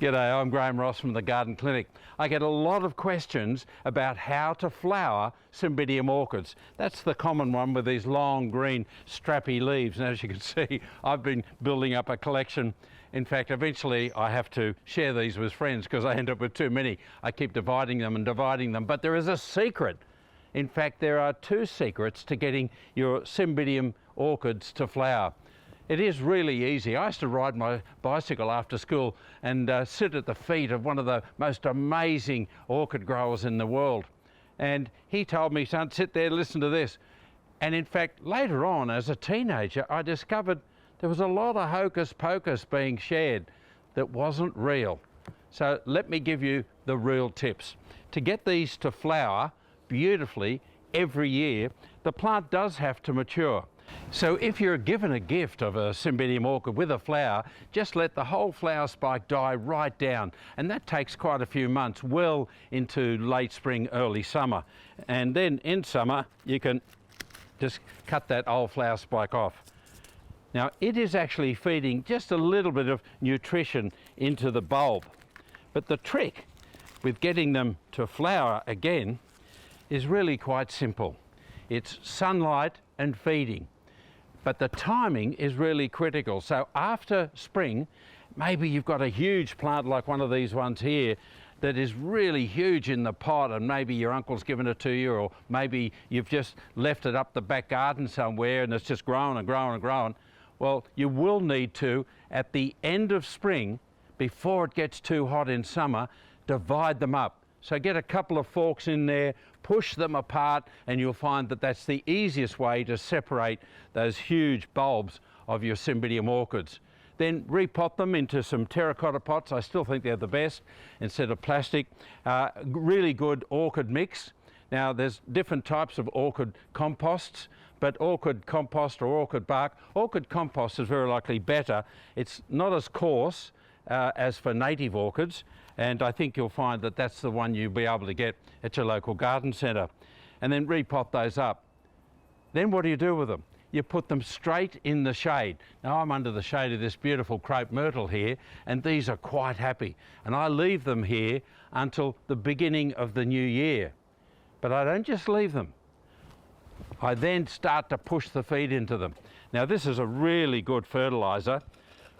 G'day, I'm Graham Ross from the Garden Clinic. I get a lot of questions about how to flower Cymbidium orchids. That's the common one with these long green strappy leaves. And as you can see, I've been building up a collection. In fact, eventually I have to share these with friends because I end up with too many. I keep dividing them, but there is a secret. In fact, there are two secrets to getting your Cymbidium orchids to flower. It is really easy. I used to ride my bicycle after school and sit at the feet of one of the most amazing orchid growers in the world. And he told me, son, sit there, listen to this. And in fact, later on, as a teenager, I discovered there was a lot of hocus pocus being shared that wasn't real. So let me give you the real tips. To get these to flower beautifully every year, the plant does have to mature. So if you're given a gift of a Cymbidium orchid with a flower, just let the whole flower spike die right down. And that takes quite a few months, well into late spring, early summer. And then in summer, you can just cut that old flower spike off. Now, it is actually feeding just a little bit of nutrition into the bulb. But the trick with getting them to flower again is really quite simple. It's sunlight and feeding. But the timing is really critical. So after spring, maybe you've got a huge plant like one of these ones here that is really huge in the pot, and maybe your uncle's given it to you, or maybe you've just left it up the back garden somewhere and it's just growing and growing and growing. Well, you will need to, at the end of spring, before it gets too hot in summer, divide them up. So get a couple of forks in there, push them apart, and you'll find that that's the easiest way to separate those huge bulbs of your Cymbidium orchids. Then repot them into some terracotta pots. I still think they're the best instead of plastic. Really good orchid mix. Now there's different types of orchid composts, but orchid compost or orchid bark, orchid compost is very likely better. It's not as coarse as for native orchids, and I think you'll find that that's the one you'll be able to get at your local garden centre. And then repot those up. Then what do you do with them? You put them straight in the shade. Now I'm under the shade of this beautiful crepe myrtle here, and these are quite happy. And I leave them here until the beginning of the new year. But I don't just leave them. I then start to push the feed into them. Now this is a really good fertiliser,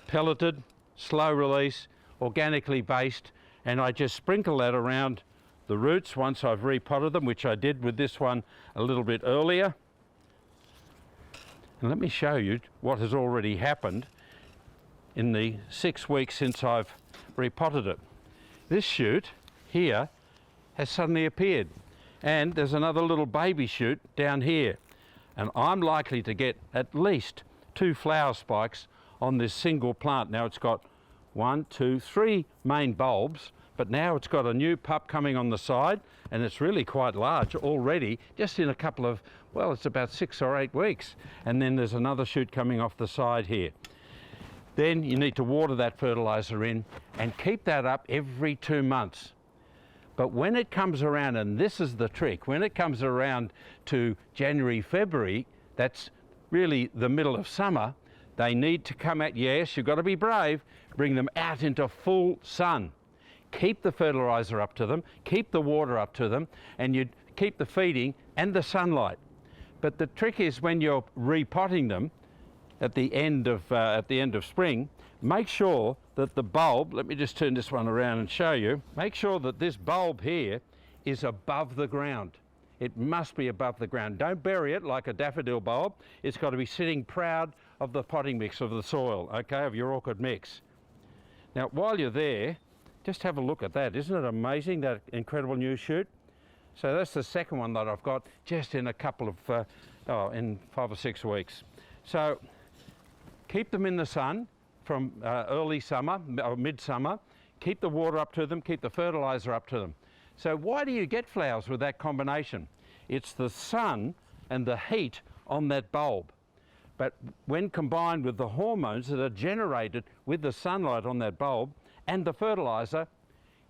pelleted, slow release, organically based, and I just sprinkle that around the roots once I've repotted them, which I did with this one a little bit earlier. And let me show you what has already happened in the 6 weeks since I've repotted it. This shoot here has suddenly appeared, and there's another little baby shoot down here, and I'm likely to get at least 2 flower spikes on this single plant. Now it's got 1, 2, 3 main bulbs, but now it's got a new pup coming on the side, and it's really quite large already, just in a couple of, well, it's about 6 or 8 weeks. And then there's another shoot coming off the side here. Then you need to water that fertiliser in and keep that up every 2 months. But when it comes around, and this is the trick, when it comes around to January, February, that's really the middle of summer, they need to come out. Yes, you've got to be brave, bring them out into full sun. Keep the fertiliser up to them, keep the water up to them, and you keep the feeding and the sunlight. But the trick is when you're repotting them at the end of spring, make sure that the bulb, let me just turn this one around and show you, make sure that this bulb here is above the ground. It must be above the ground. Don't bury it like a daffodil bulb. It's got to be sitting proud of the potting mix, of the soil, okay, of your orchid mix. Now, while you're there, just have a look at that. Isn't it amazing, that incredible new shoot? So that's the second one that I've got just in a couple of, in 5 or 6 weeks. So keep them in the sun from early summer, or midsummer. Keep the water up to them, keep the fertiliser up to them. So why do you get flowers with that combination? It's the sun and the heat on that bulb. But when combined with the hormones that are generated with the sunlight on that bulb and the fertiliser,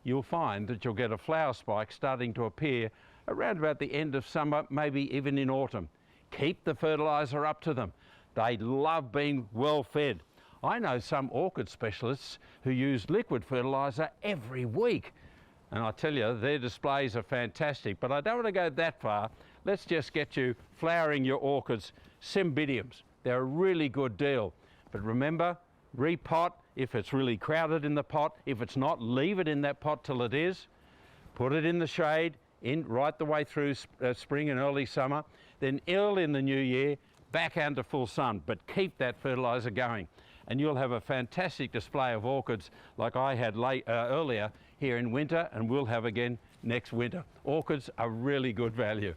you'll find that you'll get a flower spike starting to appear around about the end of summer, maybe even in autumn. Keep the fertiliser up to them. They love being well fed. I know some orchid specialists who use liquid fertiliser every week. And I tell you, their displays are fantastic, but I don't want to go that far. Let's just get you flowering your orchids, cymbidiums. They're a really good deal. But remember, repot if it's really crowded in the pot. If it's not, leave it in that pot till it is. Put it in the shade right the way through spring and early summer. Then early in the new year, back under full sun, but keep that fertiliser going. And you'll have a fantastic display of orchids like I had earlier here in winter, and we'll have again next winter. Orchids are really good value.